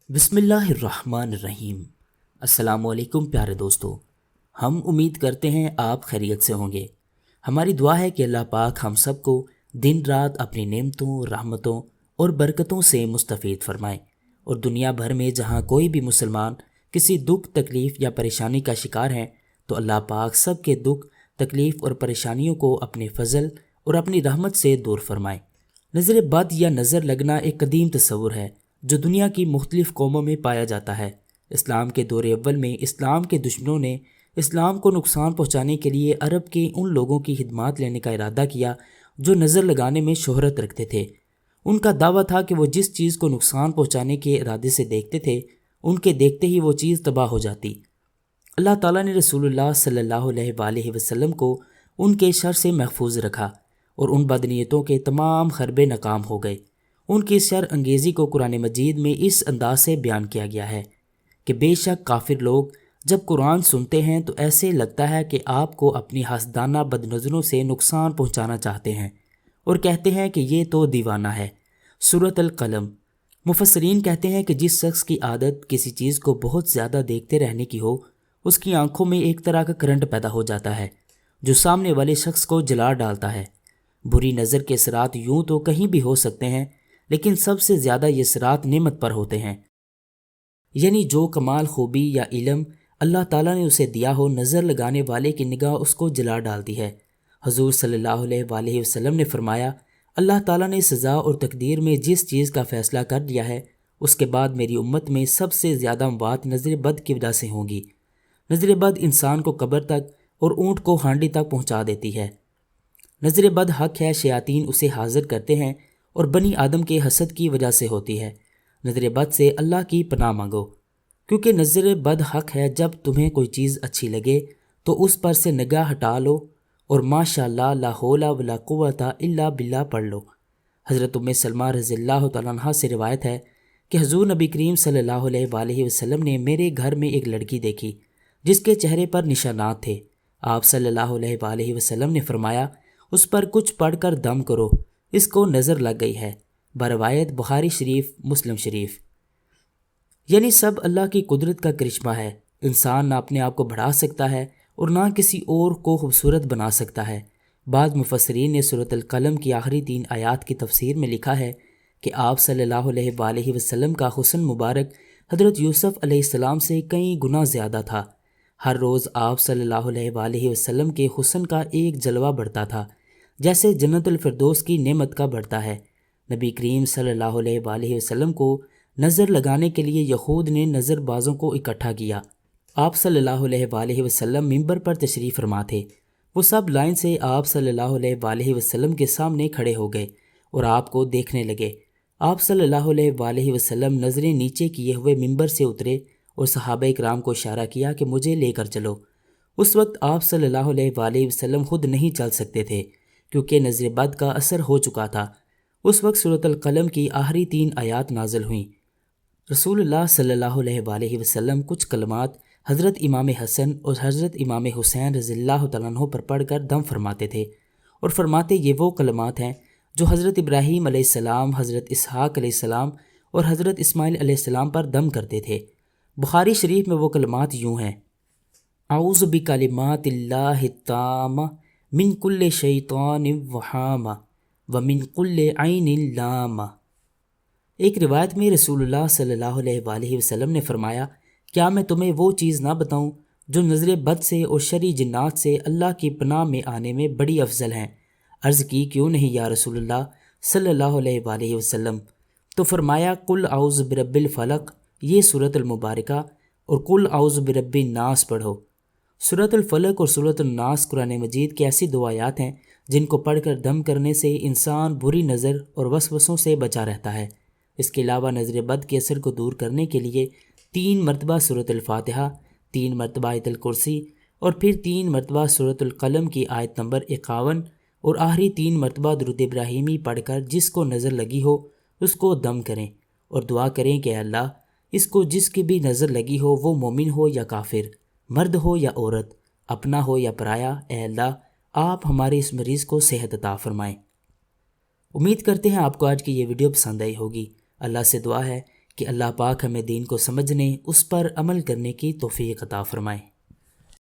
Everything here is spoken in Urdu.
بسم اللہ الرحمن الرحیم۔ السلام علیکم پیارے دوستو، ہم امید کرتے ہیں آپ خیریت سے ہوں گے۔ ہماری دعا ہے کہ اللہ پاک ہم سب کو دن رات اپنی نعمتوں، رحمتوں اور برکتوں سے مستفید فرمائے، اور دنیا بھر میں جہاں کوئی بھی مسلمان کسی دکھ، تکلیف یا پریشانی کا شکار ہیں تو اللہ پاک سب کے دکھ، تکلیف اور پریشانیوں کو اپنے فضل اور اپنی رحمت سے دور فرمائے۔ نظر بد یا نظر لگنا ایک قدیم تصور ہے جو دنیا کی مختلف قوموں میں پایا جاتا ہے۔ اسلام کے دور اول میں اسلام کے دشمنوں نے اسلام کو نقصان پہنچانے کے لیے عرب کے ان لوگوں کی خدمات لینے کا ارادہ کیا جو نظر لگانے میں شہرت رکھتے تھے۔ ان کا دعویٰ تھا کہ وہ جس چیز کو نقصان پہنچانے کے ارادے سے دیکھتے تھے، ان کے دیکھتے ہی وہ چیز تباہ ہو جاتی۔ اللہ تعالیٰ نے رسول اللہ صلی اللہ علیہ وآلہ وسلم کو ان کے شر سے محفوظ رکھا اور ان بدنیتوں کے تمام حربے ناکام ہو گئے۔ ان کی شر انگیزی کو قرآن مجید میں اس انداز سے بیان کیا گیا ہے کہ بے شک کافر لوگ جب قرآن سنتے ہیں تو ایسے لگتا ہے کہ آپ کو اپنی حسدانہ بد نظروں سے نقصان پہنچانا چاہتے ہیں، اور کہتے ہیں کہ یہ تو دیوانہ ہے۔ سورۃ القلم۔ مفسرین کہتے ہیں کہ جس شخص کی عادت کسی چیز کو بہت زیادہ دیکھتے رہنے کی ہو، اس کی آنکھوں میں ایک طرح کا کرنٹ پیدا ہو جاتا ہے جو سامنے والے شخص کو جلا ڈالتا ہے۔ بری نظر کے اثرات یوں تو کہیں بھی ہو سکتے ہیں، لیکن سب سے زیادہ یہ اثرات نعمت پر ہوتے ہیں، یعنی جو کمال، خوبی یا علم اللہ تعالیٰ نے اسے دیا ہو، نظر لگانے والے کی نگاہ اس کو جلا ڈالتی ہے۔ حضور صلی اللہ علیہ وآلہ وسلم نے فرمایا، اللہ تعالیٰ نے سزا اور تقدیر میں جس چیز کا فیصلہ کر دیا ہے، اس کے بعد میری امت میں سب سے زیادہ اموات نظر بد کی وجہ سے ہوں گی۔ نظر بد انسان کو قبر تک اور اونٹ کو ہانڈی تک پہنچا دیتی ہے۔ نظر بد حق ہے، شیاطین اسے حاضر کرتے ہیں اور بنی آدم کے حسد کی وجہ سے ہوتی ہے۔ نظر بد سے اللہ کی پناہ مانگو، کیونکہ نظر بد حق ہے۔ جب تمہیں کوئی چیز اچھی لگے تو اس پر سے نگاہ ہٹا لو اور ماشاء اللہ لا حول ولا قوت الا باللہ پڑھ لو۔ حضرت ام سلمہ رضی اللہ تعالیٰ عنہا سے روایت ہے کہ حضور نبی کریم صلی اللہ علیہ وآلہ وسلم نے میرے گھر میں ایک لڑکی دیکھی جس کے چہرے پر نشانات تھے۔ آپ صلی اللہ علیہ وآلہ وسلم نے فرمایا، اس پر کچھ پڑھ کر دم کرو، اس کو نظر لگ گئی ہے۔ بروایت بخاری شریف، مسلم شریف۔ یعنی سب اللہ کی قدرت کا کرشمہ ہے۔ انسان نہ اپنے آپ کو بڑھا سکتا ہے اور نہ کسی اور کو خوبصورت بنا سکتا ہے۔ بعض مفسرین نے سورۃ القلم کی آخری 3 آیات کی تفسیر میں لکھا ہے کہ آپ صلی اللہ علیہ وآلہ وسلم کا حسن مبارک حضرت یوسف علیہ السلام سے کئی گنا زیادہ تھا۔ ہر روز آپ صلی اللہ علیہ وآلہ وسلم کے حسن کا ایک جلوہ بڑھتا تھا، جیسے جنت الفردوس کی نعمت کا بڑھتا ہے۔ نبی کریم صلی اللہ علیہ وآلہ وسلم کو نظر لگانے کے لیے یہود نے نظر بازوں کو اکٹھا کیا۔ آپ صلی اللہ علیہ وآلہ وسلم منبر پر تشریف فرما تھے۔ وہ سب لائن سے آپ صلی اللہ علیہ وآلہ وسلم کے سامنے کھڑے ہو گئے اور آپ کو دیکھنے لگے۔ آپ صلی اللہ علیہ وآلہ وسلم نظریں نیچے کیے ہوئے منبر سے اترے اور صحابہ اکرام کو اشارہ کیا کہ مجھے لے کر چلو۔ اس وقت آپ صلی اللہ علیہ وآلہ وسلم خود نہیں چل سکتے تھے کیونکہ نظر بد کا اثر ہو چکا تھا۔ اس وقت سورۃ القلم کی آخری 3 آیات نازل ہوئیں۔ رسول اللہ صلی اللہ علیہ وآلہ وسلم کچھ کلمات حضرت امام حسن اور حضرت امام حسین رضی اللہ تعالیٰ عنہ پر پڑھ کر دم فرماتے تھے، اور فرماتے یہ وہ کلمات ہیں جو حضرت ابراہیم علیہ السلام، حضرت اسحاق علیہ السلام اور حضرت اسماعیل علیہ السلام پر دم کرتے تھے۔ بخاری شریف میں وہ کلمات یوں ہیں: اعوذ بکلمات اللہ التامہ من کل شیطان وہامہ ومن کل عین لامہ۔ ایک روایت میں رسول اللہ صلی اللہ علیہ وآلہ وسلم نے فرمایا، کیا میں تمہیں وہ چیز نہ بتاؤں جو نظر بد سے اور شری جنات سے اللہ کی پناہ میں آنے میں بڑی افضل ہیں؟ عرض کی، کیوں نہیں یا رسول اللہ صلی اللہ علیہ وآلہ وسلم؟ تو فرمایا، قل اعوذ برب الفلق، یہ سورۃ المبارکہ، اور قل اعوذ برب الناس پڑھو۔ سورۃ الفلق اور سورۃ الناس قرآن مجید کی ایسی 2 آیات ہیں جن کو پڑھ کر دم کرنے سے انسان بری نظر اور وسوسوں سے بچا رہتا ہے۔ اس کے علاوہ نظر بد کے اثر کو دور کرنے کے لیے 3 مرتبہ سورۃ الفاتحہ، 3 مرتبہ آیت الکرسی، اور پھر 3 مرتبہ سورۃ القلم کی آیت نمبر 51 اور آخری 3 مرتبہ درود ابراہیمی پڑھ کر جس کو نظر لگی ہو اس کو دم کریں اور دعا کریں کہ اے اللہ، اس کو جس کی بھی نظر لگی ہو، وہ مومن ہو یا کافر، مرد ہو یا عورت، اپنا ہو یا پرایا، اے اللہ آپ ہمارے اس مریض کو صحت عطا فرمائیں۔ امید کرتے ہیں آپ کو آج کی یہ ویڈیو پسند آئی ہوگی۔ اللہ سے دعا ہے کہ اللہ پاک ہمیں دین کو سمجھنے، اس پر عمل کرنے کی توفیق عطا فرمائے۔